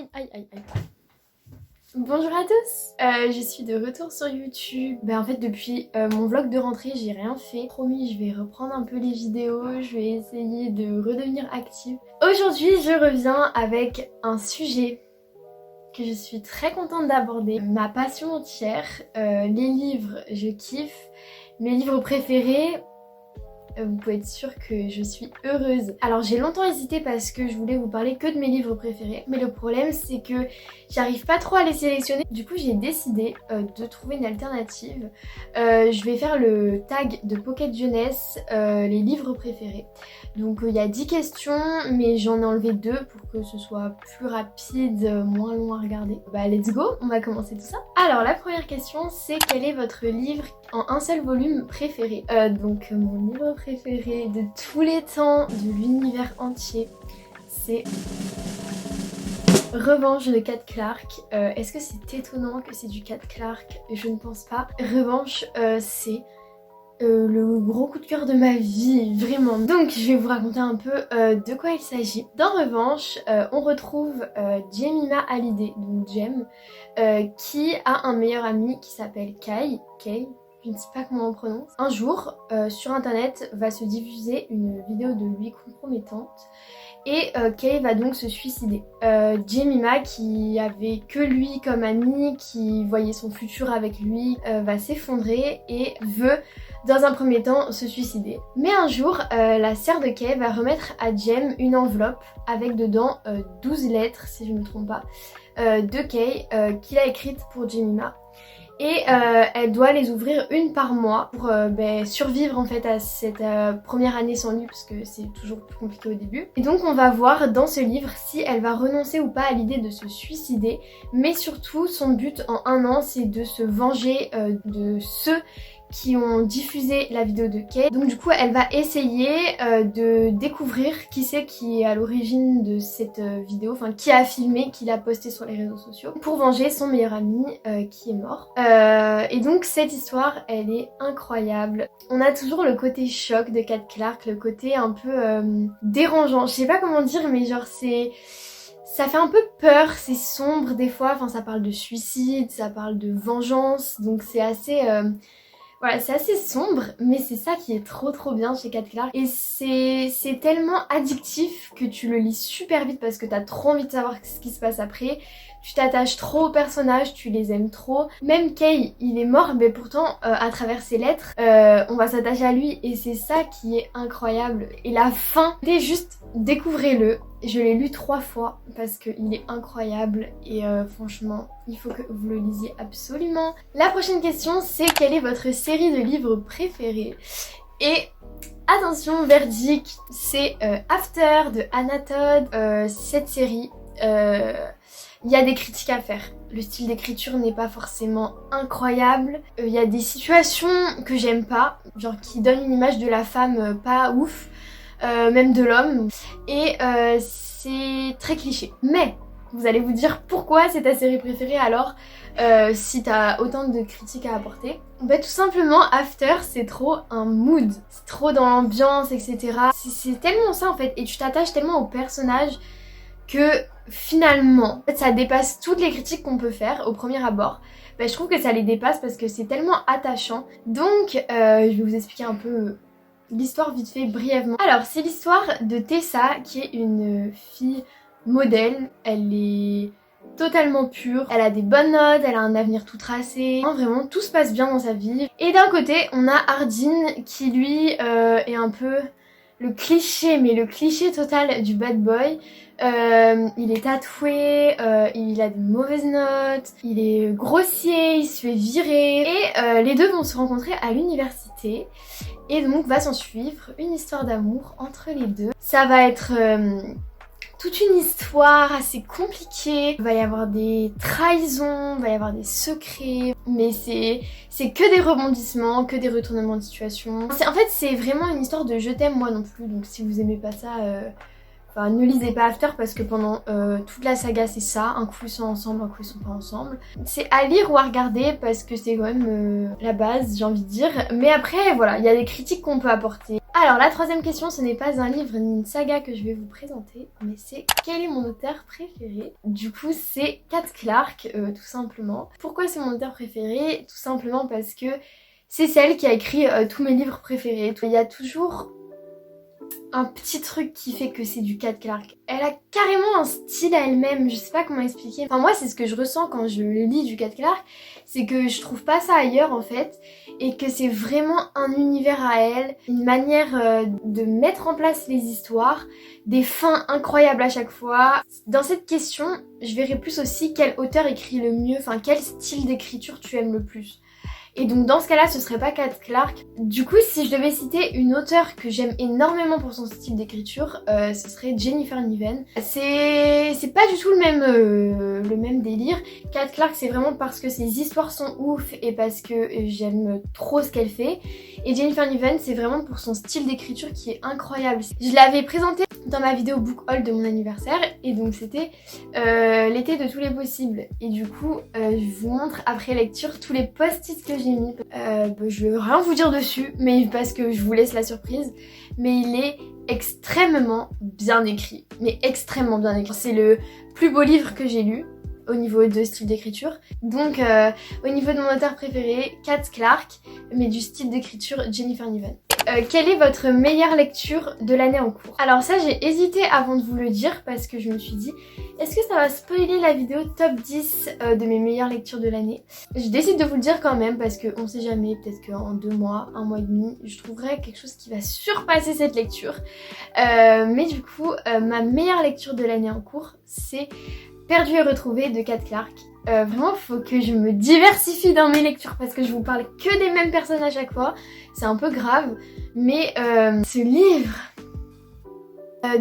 Aïe, aïe, aïe, aïe. Bonjour à tous, je suis de retour sur YouTube. En fait depuis mon vlog de rentrée j'ai rien fait. Promis, je vais reprendre un peu les vidéos, je vais essayer de redevenir active. Aujourd'hui je reviens avec un sujet que je suis très contente d'aborder. Ma passion entière, les livres, je kiffe. Mes livres préférés, vous pouvez être sûr que je suis heureuse. Alors j'ai longtemps hésité parce que je voulais vous parler que de mes livres préférés. Mais le problème c'est que j'arrive pas trop à les sélectionner. Du coup j'ai décidé de trouver une alternative. Je vais faire le tag de Pocket Jeunesse, les livres préférés. Donc il y a 10 questions mais j'en ai enlevé 2 pour que ce soit plus rapide, moins long à regarder. Let's go, on va commencer tout ça. Alors la première question c'est quel est votre livre en un seul volume préféré? Donc mon livre préféré de tous les temps, de l'univers entier, c'est Revanche de Kat Clarke. Est-ce que c'est étonnant que c'est du Kat Clarke? Je ne pense pas. Revanche, c'est le gros coup de cœur de ma vie, vraiment. Donc je vais vous raconter un peu de quoi il s'agit. Dans Revanche, on retrouve Jemima Hallyday, donc Jem, qui a un meilleur ami qui s'appelle Kay, je ne sais pas comment on prononce. Un jour, sur internet, va se diffuser une vidéo de lui compromettante et Kay va donc se suicider. Jemima, qui avait que lui comme ami, qui voyait son futur avec lui, va s'effondrer et veut dans un premier temps se suicider. Mais un jour, la sœur de Kay va remettre à Jem une enveloppe avec dedans 12 lettres, si je ne me trompe pas, de Kay qu'il a écrites pour Jemima. Et elle doit les ouvrir une par mois pour survivre en fait à cette première année sans lui parce que c'est toujours plus compliqué au début. Et donc on va voir dans ce livre si elle va renoncer ou pas à l'idée de se suicider, mais surtout son but en un an c'est de se venger de ceux qui ont diffusé la vidéo de Kay. Donc du coup elle va essayer de découvrir qui c'est qui est à l'origine de cette vidéo, enfin qui a filmé, qui l'a posté sur les réseaux sociaux pour venger son meilleur ami qui est mort. Et donc cette histoire elle est incroyable. On a toujours le côté choc de Kat Clarke, le côté un peu dérangeant, je sais pas comment dire mais genre ça fait un peu peur, c'est sombre des fois, enfin ça parle de suicide, ça parle de vengeance, donc c'est assez... Voilà, c'est assez sombre, mais c'est ça qui est trop bien chez Kat Clarke. Et c'est tellement addictif que tu le lis super vite parce que t'as trop envie de savoir ce qui se passe après. Tu t'attaches trop aux personnages, tu les aimes trop. Même Kay, il est mort, mais pourtant, à travers ses lettres, on va s'attacher à lui. Et c'est ça qui est incroyable. Et la fin, c'est juste, découvrez-le. Je l'ai lu 3 fois parce qu'il est incroyable. Et franchement, il faut que vous le lisiez absolument. La prochaine question, c'est quelle est votre série de livres préférée? Et... attention, verdict, c'est After de Hannah Todd. Cette série... il y a des critiques à faire. Le style d'écriture n'est pas forcément incroyable. Il y a des situations que j'aime pas, genre qui donnent une image de la femme pas ouf, même de l'homme. Et c'est très cliché. Mais vous allez vous dire pourquoi c'est ta série préférée alors si t'as autant de critiques à apporter. Tout simplement After c'est trop un mood, c'est trop dans l'ambiance etc. C'est tellement ça en fait et tu t'attaches tellement au personnage que finalement, en fait, ça dépasse toutes les critiques qu'on peut faire au premier abord. Je trouve que ça les dépasse parce que c'est tellement attachant. Donc, je vais vous expliquer un peu l'histoire vite fait, brièvement. Alors, c'est l'histoire de Tessa, qui est une fille modèle. Elle est totalement pure, elle a des bonnes notes, elle a un avenir tout tracé. Vraiment, tout se passe bien dans sa vie. Et d'un côté, on a Hardin, qui lui est un peu... le cliché, mais le cliché total du bad boy. Il est tatoué, il a de mauvaises notes, il est grossier, il se fait virer. Et les deux vont se rencontrer à l'université. Et donc va s'en suivre une histoire d'amour entre les deux. Ça va être toute une histoire assez compliquée. Il va y avoir des trahisons, il va y avoir des secrets. Mais c'est que des rebondissements, que des retournements de situation. En fait c'est vraiment une histoire de je t'aime moi non plus. Donc si vous aimez pas ça... Enfin, ne lisez pas After parce que pendant toute la saga c'est ça, un coup ils sont ensemble, un coup ils sont pas ensemble. C'est à lire ou à regarder parce que c'est quand même la base, j'ai envie de dire. Mais après voilà, il y a des critiques qu'on peut apporter. Alors la troisième question, ce n'est pas un livre ni une saga que je vais vous présenter, mais c'est quel est mon auteur préféré? Du coup c'est Kat Clarke, tout simplement. Pourquoi c'est mon auteur préféré? Tout simplement parce que c'est celle qui a écrit tous mes livres préférés. Il y a toujours un petit truc qui fait que c'est du Kat Clarke. Elle a carrément un style à elle-même, je sais pas comment expliquer. Enfin moi c'est ce que je ressens quand je lis du Kat Clarke, c'est que je trouve pas ça ailleurs en fait, et que c'est vraiment un univers à elle, une manière de mettre en place les histoires, des fins incroyables à chaque fois. Dans cette question, je verrai plus aussi quel auteur écrit le mieux, enfin quel style d'écriture tu aimes le plus. Et donc dans ce cas-là, ce serait pas Kat Clarke. Du coup, si je devais citer une auteure que j'aime énormément pour son style d'écriture, ce serait Jennifer Niven. C'est pas du tout le même délire. Kat Clarke, c'est vraiment parce que ses histoires sont ouf et parce que j'aime trop ce qu'elle fait. Et Jennifer Niven, c'est vraiment pour son style d'écriture qui est incroyable. Je l'avais présenté dans ma vidéo book haul de mon anniversaire et donc c'était l'été de tous les possibles. Et du coup, je vous montre après lecture tous les post-it que j'ai mis. Je vais rien vous dire dessus, mais parce que je vous laisse la surprise. Mais il est extrêmement bien écrit, mais extrêmement bien écrit. C'est le plus beau livre que j'ai lu au niveau de style d'écriture. Donc au niveau de mon auteur préféré, Kat Clarke, mais du style d'écriture, Jennifer Niven. Quelle est votre meilleure lecture de l'année en cours? Alors ça j'ai hésité avant de vous le dire parce que je me suis dit est-ce que ça va spoiler la vidéo top 10 de mes meilleures lectures de l'année? Je décide de vous le dire quand même parce qu'on sait jamais, peut-être qu'en 2 mois, 1 mois et demi, je trouverai quelque chose qui va surpasser cette lecture. Mais du coup, ma meilleure lecture de l'année en cours, c'est Perdu et retrouvé de Kat Clarke. Vraiment, faut que je me diversifie dans mes lectures parce que je vous parle que des mêmes personnes à chaque fois. C'est un peu grave, mais ce livre...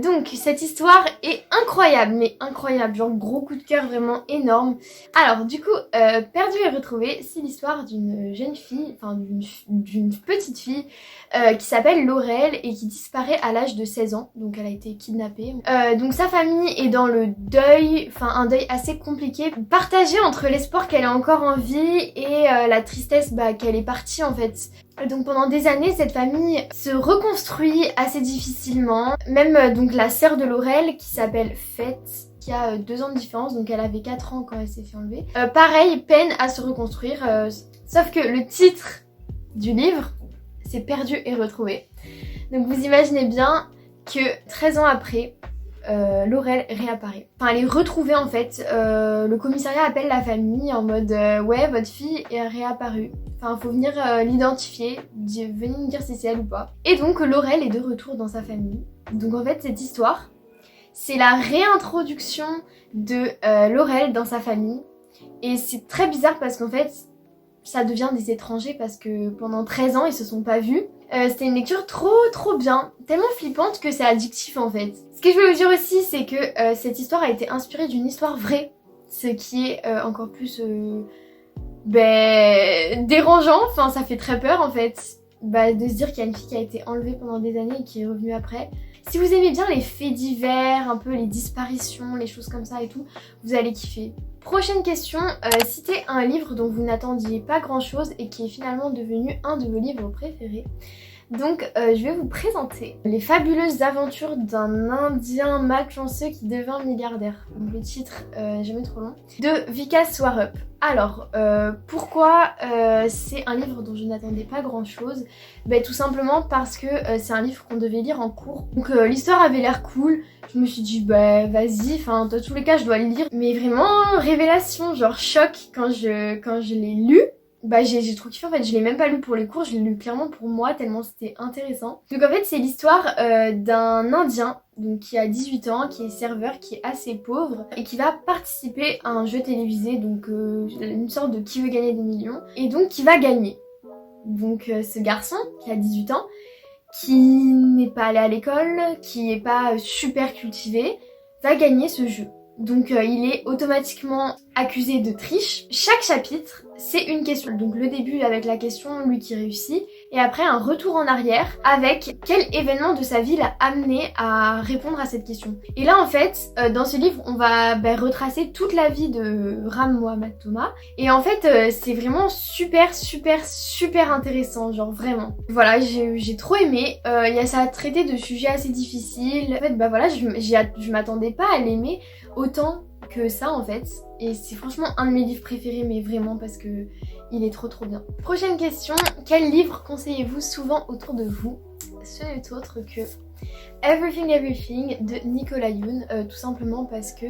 donc cette histoire est incroyable, mais incroyable, genre gros coup de cœur vraiment énorme. Alors du coup, Perdu et retrouvé, c'est l'histoire d'une jeune fille, enfin d'une petite fille qui s'appelle Laurel et qui disparaît à l'âge de 16 ans, donc elle a été kidnappée. Donc sa famille est dans le deuil, enfin un deuil assez compliqué, partagé entre l'espoir qu'elle est encore en vie et la tristesse qu'elle est partie en fait. Donc pendant des années, cette famille se reconstruit assez difficilement. Même donc la sœur de Laurel qui s'appelle Faith, qui a 2 ans de différence, donc elle avait 4 ans quand elle s'est fait enlever. Pareil, peine à se reconstruire, sauf que le titre du livre, c'est Perdu et retrouvé. Donc vous imaginez bien que 13 ans après, Laurel réapparaît. Enfin elle est retrouvée en fait, le commissariat appelle la famille en mode ouais votre fille est réapparue. Enfin faut venir l'identifier, venez nous dire si c'est elle ou pas. Et donc Laurel est de retour dans sa famille. Donc en fait cette histoire, c'est la réintroduction de Laurel dans sa famille. Et c'est très bizarre parce qu'en fait ça devient des étrangers parce que pendant 13 ans ils se sont pas vus. C'était une lecture trop bien, tellement flippante que c'est addictif en fait. Ce que je veux vous dire aussi c'est que cette histoire a été inspirée d'une histoire vraie, ce qui est encore plus dérangeant, enfin ça fait très peur en fait, de se dire qu'il y a une fille qui a été enlevée pendant des années et qui est revenue après. Si vous aimez bien les faits divers, un peu les disparitions, les choses comme ça et tout, vous allez kiffer. Prochaine question, citez un livre dont vous n'attendiez pas grand chose et qui est finalement devenu un de vos livres préférés. Donc je vais vous présenter Les fabuleuses aventures d'un Indien malchanceux qui devint milliardaire. Donc le titre, jamais trop long, de Vikas Swarup. Alors pourquoi c'est un livre dont je n'attendais pas grand chose? Tout simplement parce que c'est un livre qu'on devait lire en cours. Donc l'histoire avait l'air cool. Je me suis dit vas-y, enfin dans tous les cas je dois le lire. Mais vraiment révélation, genre choc quand je l'ai lu. J'ai trop kiffé en fait, je l'ai même pas lu pour les cours, je l'ai lu clairement pour moi tellement c'était intéressant. Donc en fait c'est l'histoire d'un Indien donc qui a 18 ans, qui est serveur, qui est assez pauvre et qui va participer à un jeu télévisé, donc une sorte de qui veut gagner des millions, et donc qui va gagner. Donc ce garçon qui a 18 ans, qui n'est pas allé à l'école, qui est pas super cultivé, va gagner ce jeu. Donc il est automatiquement accusé de triche. Chaque chapitre, c'est une question. Donc le début avec la question, lui qui réussit. et après un retour en arrière avec quel événement de sa vie l'a amené à répondre à cette question. Et là en fait, dans ce livre, on va retracer toute la vie de Ram Mohammed Thomas et en fait c'est vraiment super intéressant, genre vraiment. Voilà, j'ai trop aimé, ça a traité de sujets assez difficiles. En fait voilà, je m'attendais pas à l'aimer autant que ça en fait, et c'est franchement un de mes livres préférés, mais vraiment parce que il est trop bien. Prochaine question, quel livre conseillez-vous souvent autour de vous? Ce n'est autre que Everything Everything de Nicolas Yoon, tout simplement parce que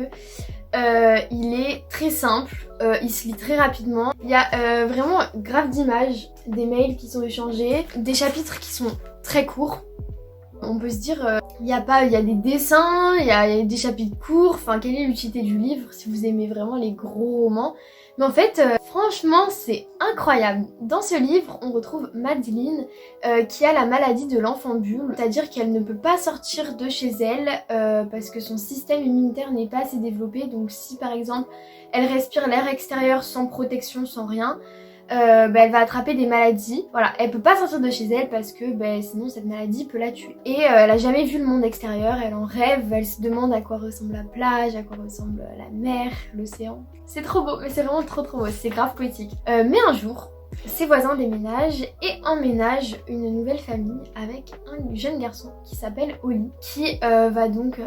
il est très simple, il se lit très rapidement, il y a vraiment grave d'images, des mails qui sont échangés, des chapitres qui sont très courts. On peut se dire, il y a des dessins, il y a des chapitres courts, enfin quelle est l'utilité du livre si vous aimez vraiment les gros romans. Mais en fait, franchement c'est incroyable. Dans ce livre, on retrouve Madeline qui a la maladie de l'enfant bulle, c'est-à-dire qu'elle ne peut pas sortir de chez elle parce que son système immunitaire n'est pas assez développé. Donc si par exemple elle respire l'air extérieur sans protection, sans rien, elle va attraper des maladies. Voilà, elle peut pas sortir de chez elle parce que sinon cette maladie peut la tuer. Et elle a jamais vu le monde extérieur, elle en rêve, elle se demande à quoi ressemble la plage, à quoi ressemble la mer, l'océan. C'est trop beau, mais c'est vraiment trop beau, c'est grave poétique. Mais un jour, ses voisins déménagent et emménagent une nouvelle famille avec un jeune garçon qui s'appelle Oli, qui va donc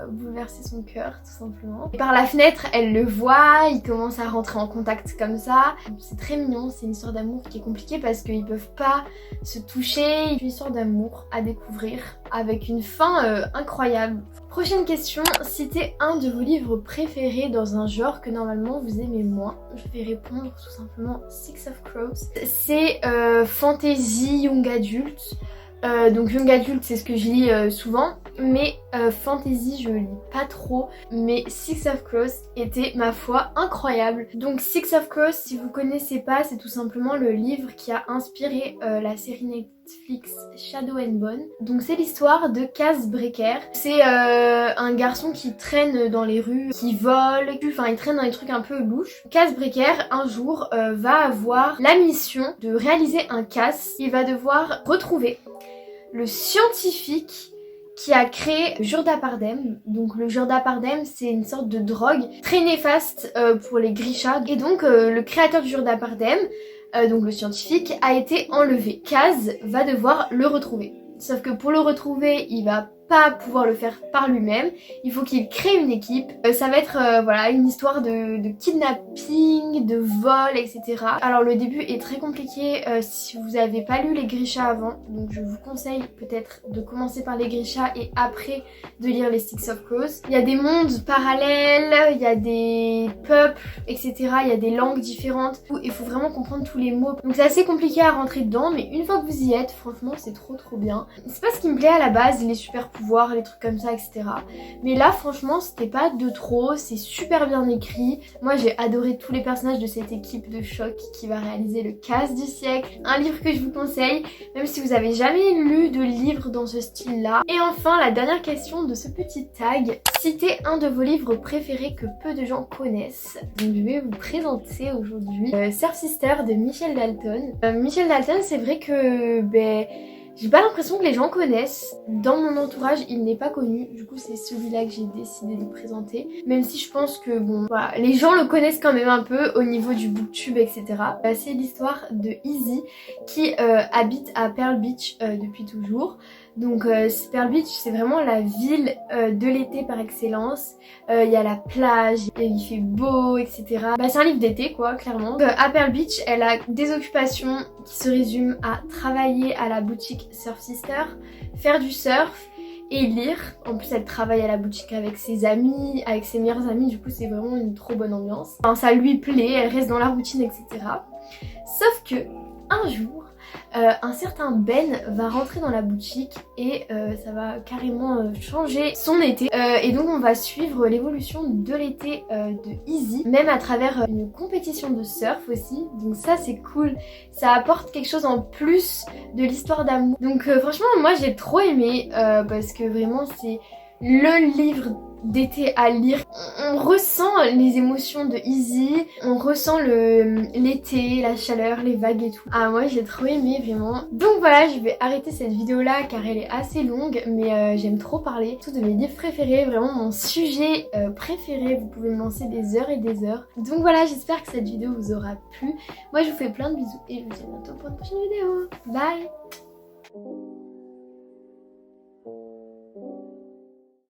bouleverser son cœur tout simplement. Et par la fenêtre, elle le voit, ils commencent à rentrer en contact comme ça. C'est très mignon, c'est une histoire d'amour qui est compliquée parce qu'ils peuvent pas se toucher. Une histoire d'amour à découvrir avec une fin incroyable. Prochaine question, citez un de vos livres préférés dans un genre que normalement vous aimez moins. Je vais répondre tout simplement Six of Crows. C'est fantasy young adult. Donc young adult c'est ce que je lis souvent, mais fantasy je lis pas trop, mais Six of Crows était ma foi incroyable. Donc Six of Crows, si vous connaissez pas, c'est tout simplement le livre qui a inspiré la série Netflix Shadow and Bone. Donc c'est l'histoire de Kaz Brekker. C'est un garçon qui traîne dans les rues, qui vole, enfin il traîne dans des trucs un peu louches. Kaz Brekker un jour va avoir la mission de réaliser un casse. Il va devoir retrouver le scientifique qui a créé le Jurdapardem. Donc le Jurdapardem c'est une sorte de drogue très néfaste pour les Grishas. Et donc le créateur du Jurdapardem, donc le scientifique, a été enlevé. Kaz va devoir le retrouver. Sauf que pour le retrouver, il va pas pouvoir le faire par lui-même, il faut qu'il crée une équipe. Ça va être voilà, une histoire de kidnapping, de vol, etc. Alors le début est très compliqué si vous n'avez pas lu les Grisha avant, donc je vous conseille peut-être de commencer par les Grisha et après de lire les Six of Crows. Il y a des mondes parallèles, il y a des peuples, etc. Il y a des langues différentes, il faut vraiment comprendre tous les mots. Donc c'est assez compliqué à rentrer dedans, mais une fois que vous y êtes, franchement c'est trop bien. C'est pas ce qui me plaît à la base, les super pouvoirs, les trucs comme ça, etc. Mais là franchement c'était pas de trop, c'est super bien écrit. Moi j'ai adoré tous les personnages de cette équipe de choc qui va réaliser le casse du siècle. Un livre que je vous conseille, même si vous avez jamais lu de livre dans ce style là. Et enfin la dernière question de ce petit tag, citez un de vos livres préférés que peu de gens connaissent. Donc je vais vous présenter aujourd'hui Surf Sister de Michel Dalton. Michel Dalton, c'est vrai que j'ai pas l'impression que les gens connaissent. Dans mon entourage, il n'est pas connu. Du coup, c'est celui-là que j'ai décidé de présenter. Même si je pense que, bon, voilà, les gens le connaissent quand même un peu au niveau du booktube, etc. C'est l'histoire de Izzy qui habite à Pearl Beach depuis toujours. Donc Pearl Beach, c'est vraiment la ville de l'été par excellence. Il y a la plage, il fait beau, etc. C'est un livre d'été quoi, clairement. À Pearl Beach, elle a des occupations qui se résument à travailler à la boutique Surf Sister, faire du surf et lire. En plus elle travaille à la boutique avec ses amis, avec ses meilleurs amis, du coup c'est vraiment une trop bonne ambiance. Enfin, ça lui plaît, elle reste dans la routine, etc. Sauf que un jour, un certain Ben va rentrer dans la boutique et ça va carrément changer son été. Et donc on va suivre l'évolution de l'été de Izzy, même à travers une compétition de surf aussi. Donc ça c'est cool, ça apporte quelque chose en plus de l'histoire d'amour. Donc franchement moi j'ai trop aimé parce que vraiment c'est le livre d'été à lire. On ressent les émotions de Izzy, on ressent l'été, la chaleur, les vagues et tout. Ah moi j'ai trop aimé vraiment. Donc voilà, je vais arrêter cette vidéo là car elle est assez longue, mais j'aime trop parler. Tout de mes livres préférés, vraiment mon sujet préféré, vous pouvez me lancer des heures et des heures. Donc voilà, j'espère que cette vidéo vous aura plu. Moi je vous fais plein de bisous et je vous dis à bientôt pour une prochaine vidéo. Bye.